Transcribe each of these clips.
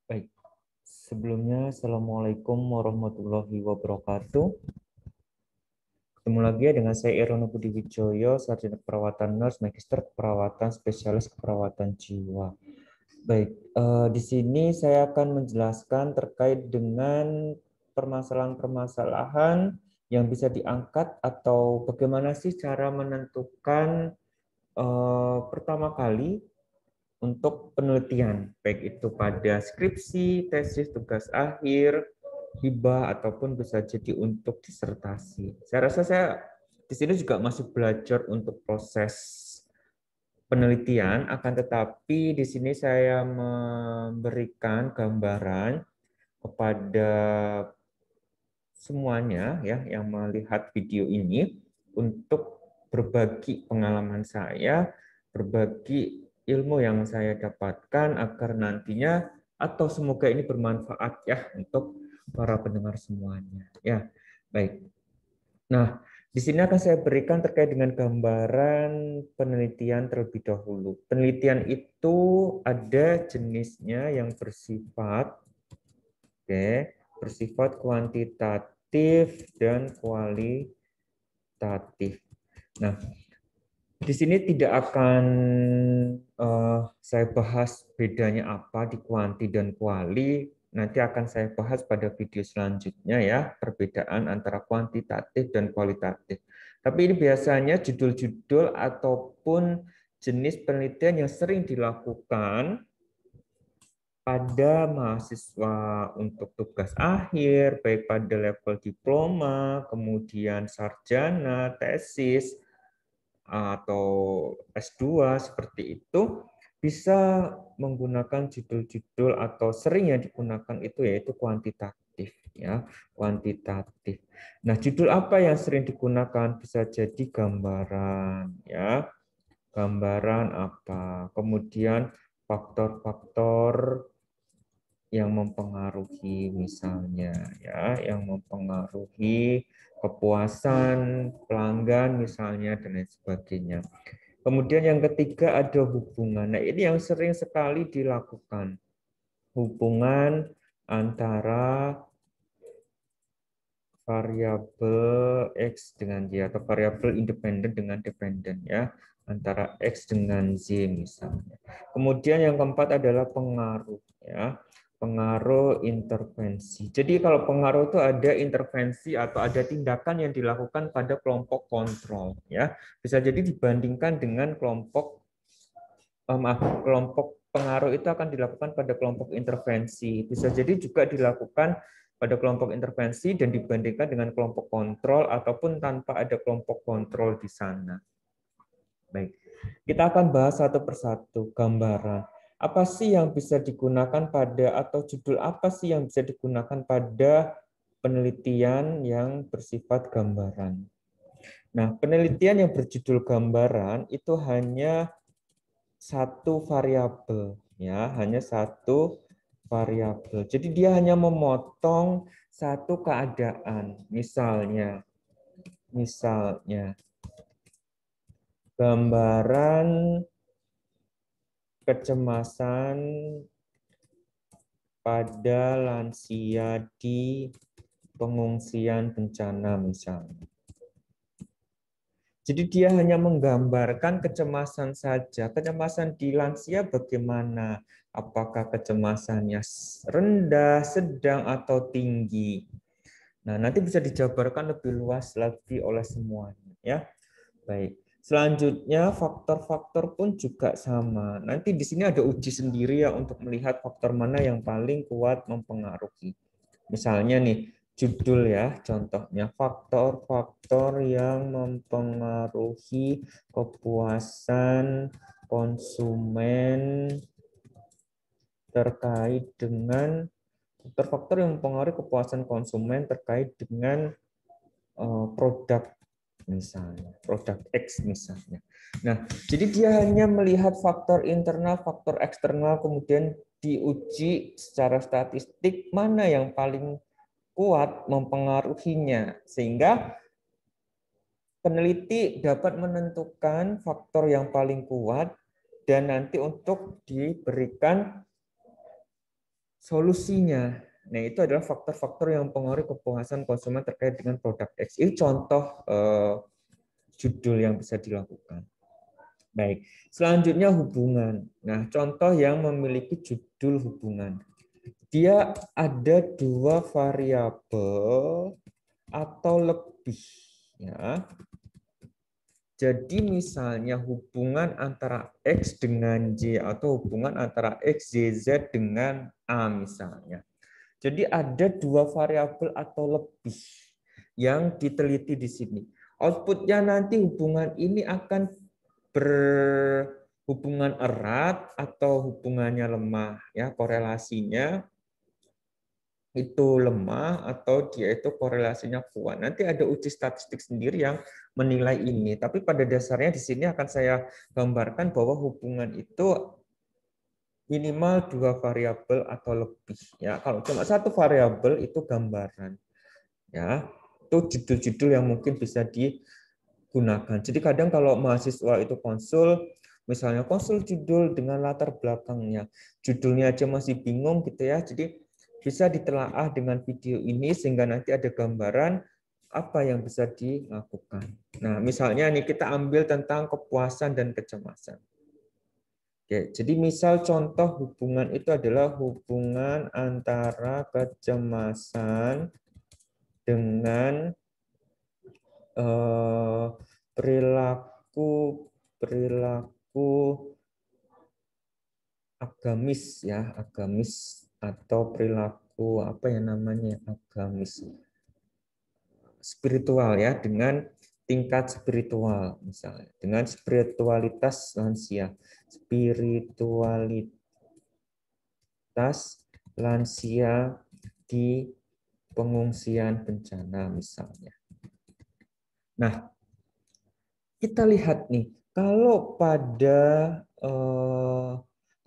Baik, sebelumnya Assalamualaikum warahmatullahi wabarakatuh. Ketemu lagi ya dengan saya Irono Budi Wijoyo, Sarjana Keperawatan Nurse, Magister Keperawatan, Spesialis Keperawatan Jiwa. Baik, di sini saya akan menjelaskan terkait dengan permasalahan-permasalahan yang bisa diangkat atau bagaimana sih cara menentukan pertama kali untuk penelitian, baik itu pada skripsi, tesis, tugas akhir, hibah, ataupun bisa jadi untuk disertasi. Saya rasa saya di sini juga masih belajar untuk proses penelitian, akan tetapi di sini saya memberikan gambaran kepada semuanya ya yang melihat video ini untuk berbagi pengalaman saya, berbagi ilmu yang saya dapatkan agar nantinya atau semoga ini bermanfaat ya untuk para pendengar semuanya. Ya, baik. Nah, di sini akan saya berikan terkait dengan gambaran penelitian terlebih dahulu. Penelitian itu ada jenisnya yang bersifat bersifat kuantitatif dan kualitatif. Nah, di sini tidak akan saya bahas bedanya apa di kuanti dan kuali. Nanti akan saya bahas pada video selanjutnya ya, perbedaan antara kuantitatif dan kualitatif. Tapi ini biasanya judul-judul ataupun jenis penelitian yang sering dilakukan pada mahasiswa untuk tugas akhir, baik pada level diploma, kemudian sarjana, tesis, atau S2 seperti itu, bisa menggunakan judul-judul atau sering yang digunakan itu yaitu kuantitatif ya, kuantitatif. Nah, judul apa yang sering digunakan bisa jadi gambaran ya. Gambaran apa? Kemudian faktor-faktor yang mempengaruhi misalnya ya, yang mempengaruhi kepuasan pelanggan misalnya dan lain sebagainya. Kemudian yang ketiga ada hubungan. Nah, ini yang sering sekali dilakukan. Hubungan antara variabel X dengan Y atau variabel independen dengan dependen ya, antara X dengan Z misalnya. Kemudian yang keempat adalah pengaruh ya, pengaruh intervensi. Jadi kalau pengaruh itu ada intervensi atau ada tindakan yang dilakukan pada kelompok kontrol ya. Bisa jadi dibandingkan dengan kelompok pengaruh itu akan dilakukan pada kelompok intervensi. Bisa jadi juga dilakukan pada kelompok intervensi dan dibandingkan dengan kelompok kontrol ataupun tanpa ada kelompok kontrol di sana. Baik, kita akan bahas satu persatu gambaran. Apa sih yang bisa digunakan pada atau judul apa sih yang bisa digunakan pada penelitian yang bersifat gambaran? Nah, penelitian yang berjudul gambaran itu hanya satu variabel ya, hanya satu variabel. Jadi dia hanya memotong satu keadaan. Misalnya gambaran kecemasan pada lansia di pengungsian bencana misalnya. Jadi dia hanya menggambarkan kecemasan saja. Kecemasan di lansia bagaimana? Apakah kecemasannya rendah, sedang, atau tinggi? Nah, nanti bisa dijabarkan lebih luas lagi oleh semuanya. Ya, baik. Selanjutnya faktor-faktor pun juga sama. Nanti di sini ada uji sendiri ya untuk melihat faktor mana yang paling kuat mempengaruhi. Misalnya nih, judul ya, contohnya faktor-faktor yang mempengaruhi kepuasan konsumen terkait dengan faktor-faktor yang mempengaruhi kepuasan konsumen terkait dengan produk misalnya, produk X misalnya. Nah, jadi dia hanya melihat faktor internal, faktor eksternal, kemudian diuji secara statistik mana yang paling kuat mempengaruhinya, sehingga peneliti dapat menentukan faktor yang paling kuat dan nanti untuk diberikan solusinya. Nah, itu adalah faktor-faktor yang mempengaruhi kepuasan konsumen terkait dengan produk X. Ini contoh judul yang bisa dilakukan. Baik, selanjutnya hubungan. Nah, contoh yang memiliki judul hubungan. Dia ada dua variabel atau lebih. Ya. Jadi misalnya hubungan antara X dengan Y atau hubungan antara X, Y, Z dengan A misalnya. Jadi ada dua variabel atau lebih yang diteliti di sini. Outputnya nanti hubungan ini akan berhubungan erat atau hubungannya lemah, ya korelasinya itu lemah atau dia itu korelasinya kuat. Nanti ada uji statistik sendiri yang menilai ini. Tapi pada dasarnya di sini akan saya gambarkan bahwa hubungan itu minimal dua variabel atau lebih. Ya, kalau cuma satu variabel itu gambaran. Ya, itu judul-judul yang mungkin bisa digunakan. Jadi kadang kalau mahasiswa itu konsul, misalnya konsul judul dengan latar belakangnya, judulnya aja masih bingung gitu ya. Jadi bisa ditelaah dengan video ini sehingga nanti ada gambaran apa yang bisa dilakukan. Nah, misalnya nih kita ambil tentang kepuasan dan kecemasan. Oke, jadi misal contoh hubungan itu adalah hubungan antara kecemasan dengan perilaku perilaku agamis ya, agamis atau perilaku apa ya namanya agamis spiritual ya dengan tingkat spiritual misalnya dengan spiritualitas lansia di pengungsian bencana misalnya. Nah, kita lihat nih kalau pada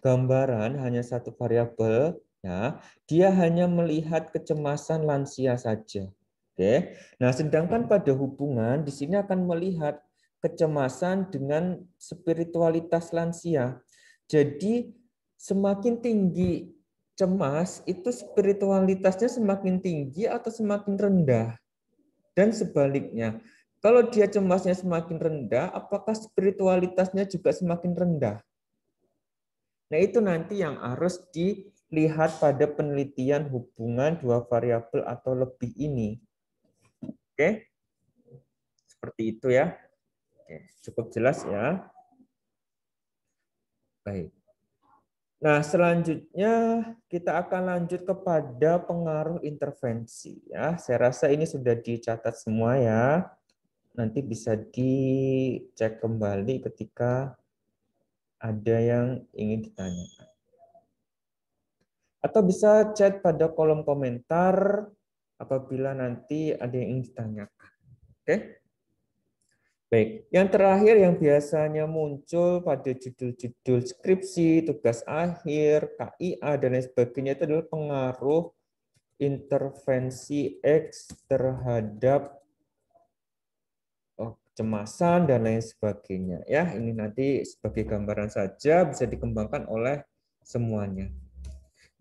gambaran hanya satu variabel ya, dia hanya melihat kecemasan lansia saja. Oke. Nah, sedangkan pada hubungan di sini akan melihat kecemasan dengan spiritualitas lansia. Jadi semakin tinggi cemas itu spiritualitasnya semakin tinggi atau semakin rendah. Dan sebaliknya, kalau dia cemasnya semakin rendah, apakah spiritualitasnya juga semakin rendah? Nah, itu nanti yang harus dilihat pada penelitian hubungan dua variabel atau lebih ini. Oke? Seperti itu ya. Oke, cukup jelas ya. Baik. Nah, selanjutnya kita akan lanjut kepada pengaruh intervensi ya. Saya rasa ini sudah dicatat semua ya. Nanti bisa dicek kembali ketika ada yang ingin ditanyakan. Atau bisa chat pada kolom komentar apabila nanti ada yang ingin ditanyakan. Oke? Baik, yang terakhir yang biasanya muncul pada judul-judul skripsi, tugas akhir, KIA, dan lain sebagainya itu adalah pengaruh intervensi X terhadap kecemasan dan lain sebagainya. Ya, ini nanti sebagai gambaran saja bisa dikembangkan oleh semuanya.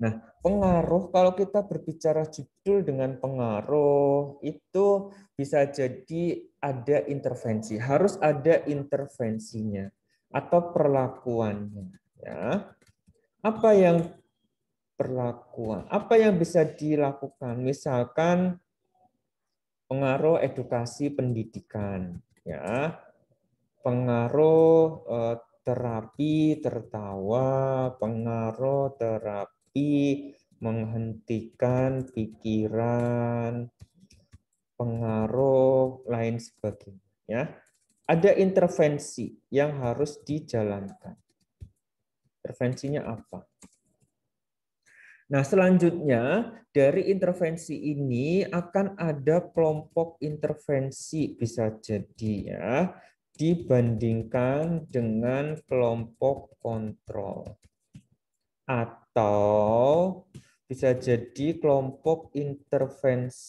Nah, pengaruh kalau kita berbicara judul dengan pengaruh itu bisa jadi ada intervensi, harus ada intervensinya atau perlakuannya. Ya, apa yang perlakuan? Apa yang bisa dilakukan? Misalkan pengaruh edukasi pendidikan, ya, pengaruh terapi tertawa, pengaruh terapi menghentikan pikiran, pengaruh lain sebagainya. Ya. Ada intervensi yang harus dijalankan. Intervensinya apa? Nah, selanjutnya dari intervensi ini akan ada kelompok intervensi bisa jadi ya dibandingkan dengan kelompok kontrol. Atau bisa jadi kelompok intervensi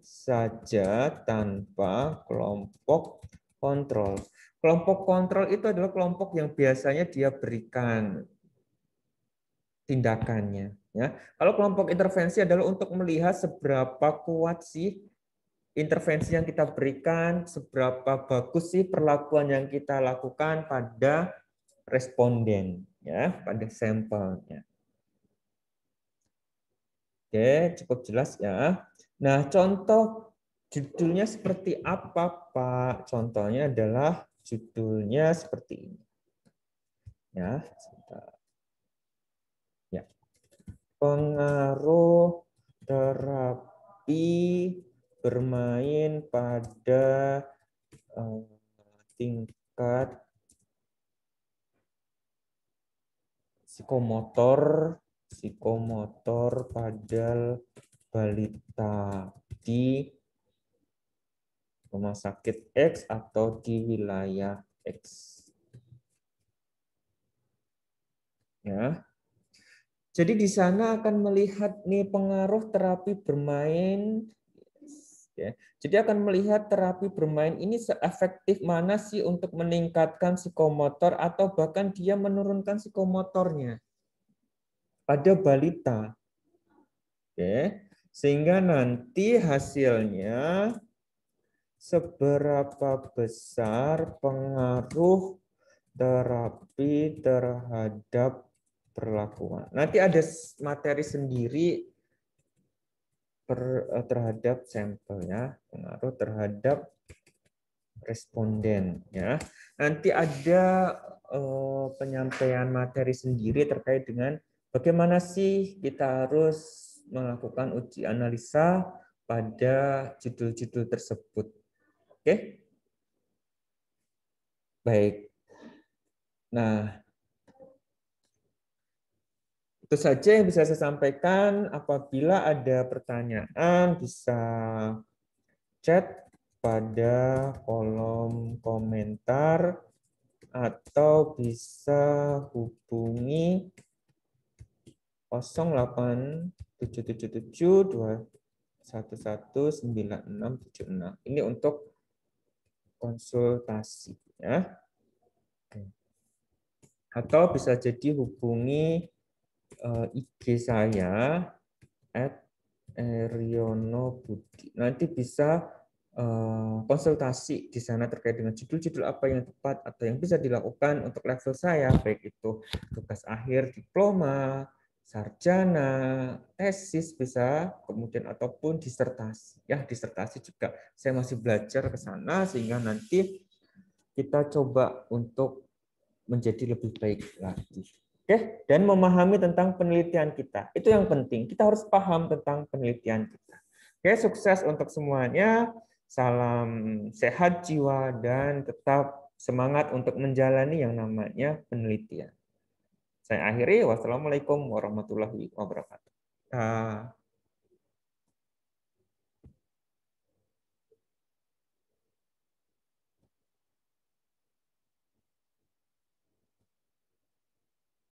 saja tanpa kelompok kontrol. Kelompok kontrol itu adalah kelompok yang biasanya dia berikan tindakannya. Ya, kalau kelompok intervensi adalah untuk melihat seberapa kuat sih intervensi yang kita berikan, seberapa bagus sih perlakuan yang kita lakukan pada responden, ya, pada sampelnya. Oke, cukup jelas ya. Nah, contoh judulnya seperti apa, Pak? Contohnya adalah judulnya seperti ini. Ya, sebentar. Ya. Pengaruh terapi bermain pada tingkat psikomotor pada balita di rumah sakit X atau di wilayah X. Ya. Jadi di sana akan melihat nih pengaruh terapi bermain. Ya. Jadi akan melihat terapi bermain ini seefektif mana sih untuk meningkatkan psikomotor atau bahkan dia menurunkan psikomotornya pada balita. Oke. Sehingga nanti hasilnya seberapa besar pengaruh terapi terhadap perlakuan. Nanti ada materi sendiri terhadap sampel ya, pengaruh terhadap responden ya. Nanti ada penyampaian materi sendiri terkait dengan bagaimana sih kita harus melakukan uji analisa pada judul-judul tersebut. Oke? Baik. Nah, itu saja yang bisa saya sampaikan. Apabila ada pertanyaan, bisa chat pada kolom komentar atau bisa hubungi 087777211976. Ini untuk konsultasi ya. Atau bisa jadi hubungi IG saya @erionobudi. Nanti bisa konsultasi di sana terkait dengan judul-judul apa yang tepat atau yang bisa dilakukan untuk level saya, baik itu tugas akhir diploma, sarjana, tesis bisa, kemudian ataupun disertasi. Ya, disertasi juga saya masih belajar ke sana sehingga nanti kita coba untuk menjadi lebih baik lagi. Oke, dan memahami tentang penelitian kita. Itu yang penting. Kita harus paham tentang penelitian kita. Oke, sukses untuk semuanya. Salam sehat jiwa dan tetap semangat untuk menjalani yang namanya penelitian. Saya akhiri. Wassalamualaikum warahmatullahi wabarakatuh.